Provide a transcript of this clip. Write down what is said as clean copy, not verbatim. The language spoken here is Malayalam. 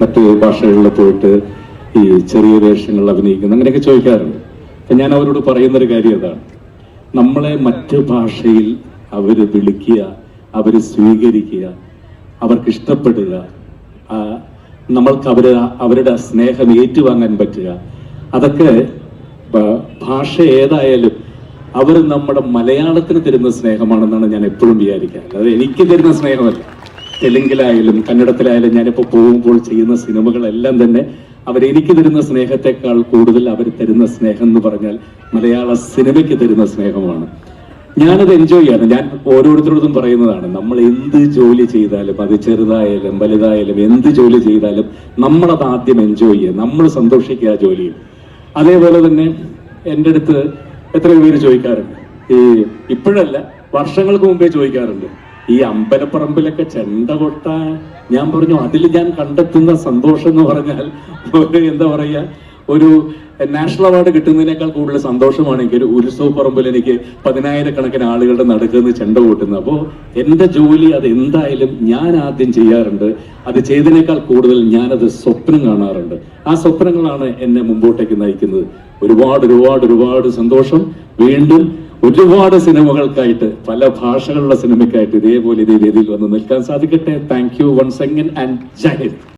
മറ്റ് ഭാഷകളിൽ പോയിട്ട് ഈ ചെറിയ വേഷങ്ങളിൽ അഭിനയിക്കുന്നു, അങ്ങനെയൊക്കെ ചോദിക്കാറുണ്ട്. അപ്പം ഞാൻ അവരോട് പറയുന്നൊരു കാര്യം അതാണ്, നമ്മളെ മറ്റ് ഭാഷയിൽ അവർ വിളിക്കുക, അവർ സ്വീകരിക്കുക, അവർക്ക് ഇഷ്ടപ്പെടുക, നമ്മൾക്ക് അവരുടെ സ്നേഹം ഏറ്റുവാങ്ങാൻ പറ്റുക, അതൊക്കെ ഭാഷ ഏതായാലും അവർ നമ്മുടെ മലയാളത്തിന് തരുന്ന സ്നേഹമാണെന്നാണ് ഞാൻ എപ്പോഴും വിചാരിക്കുക. അത് എനിക്ക് തരുന്ന സ്നേഹമല്ല. തെലുങ്കിലായാലും കന്നഡത്തിലായാലും ഞാനിപ്പോൾ പോകുമ്പോൾ ചെയ്യുന്ന സിനിമകളെല്ലാം തന്നെ അവരെനിക്ക് തരുന്ന സ്നേഹത്തെക്കാൾ കൂടുതൽ അവർ തരുന്ന സ്നേഹം എന്ന് പറഞ്ഞാൽ മലയാള സിനിമയ്ക്ക് തരുന്ന സ്നേഹമാണ്. ഞാനത് എൻജോയ് ചെയ്യാണ്. ഞാൻ ഓരോരുത്തരോടും പറയുന്നതാണ്, നമ്മൾ എന്ത് ജോലി ചെയ്താലും, അത് ചെറുതായാലും വലുതായാലും എന്ത് ജോലി ചെയ്താലും നമ്മളത് ആദ്യം എൻജോയ് ചെയ്യുക, നമ്മൾ സന്തോഷിക്കുക ആ ജോലിയിൽ. അതേപോലെ തന്നെ എൻ്റെ അടുത്ത് എത്രയോ പേര് ചോദിക്കാറുണ്ട്, ഇപ്പോഴല്ല വർഷങ്ങൾക്ക് മുമ്പേ ചോദിക്കാറുണ്ട്, ഈ അമ്പലപ്പറമ്പിലൊക്കെ ചെണ്ട കൊട്ടാൻ. ഞാൻ പറഞ്ഞു, അതിൽ ഞാൻ കണ്ടെത്തുന്ന സന്തോഷം എന്ന് പറഞ്ഞാൽ എന്താ പറയുക, ഒരു നാഷണൽ അവാർഡ് കിട്ടുന്നതിനേക്കാൾ കൂടുതൽ സന്തോഷമാണ് എനിക്ക് ഒരു ഉത്സവ പറമ്പിൽ എനിക്ക് 10,000-കണക്കിന് ആളുകളുടെ നടുക്കുന്ന ചെണ്ട കൂട്ടുന്നത്. അപ്പോൾ എൻ്റെ ജോലി അത് എന്തായാലും ഞാൻ ആദ്യം ചെയ്യാറുണ്ട്. അത് ചെയ്തതിനേക്കാൾ കൂടുതൽ ഞാനത് സ്വപ്നം കാണാറുണ്ട്. ആ സ്വപ്നങ്ങളാണ് എന്നെ മുമ്പോട്ടേക്ക് നയിക്കുന്നത്. ഒരുപാട് ഒരുപാട് ഒരുപാട് സന്തോഷം. വീണ്ടും ഒരുപാട് സിനിമകൾക്കായിട്ട്, പല ഭാഷകളുള്ള സിനിമയ്ക്കായിട്ട് ഇതേപോലെ ഇതേ വേദിയിൽ വന്ന് നിൽക്കാൻ സാധിക്കട്ടെ. Thank you once again and Jai Hind.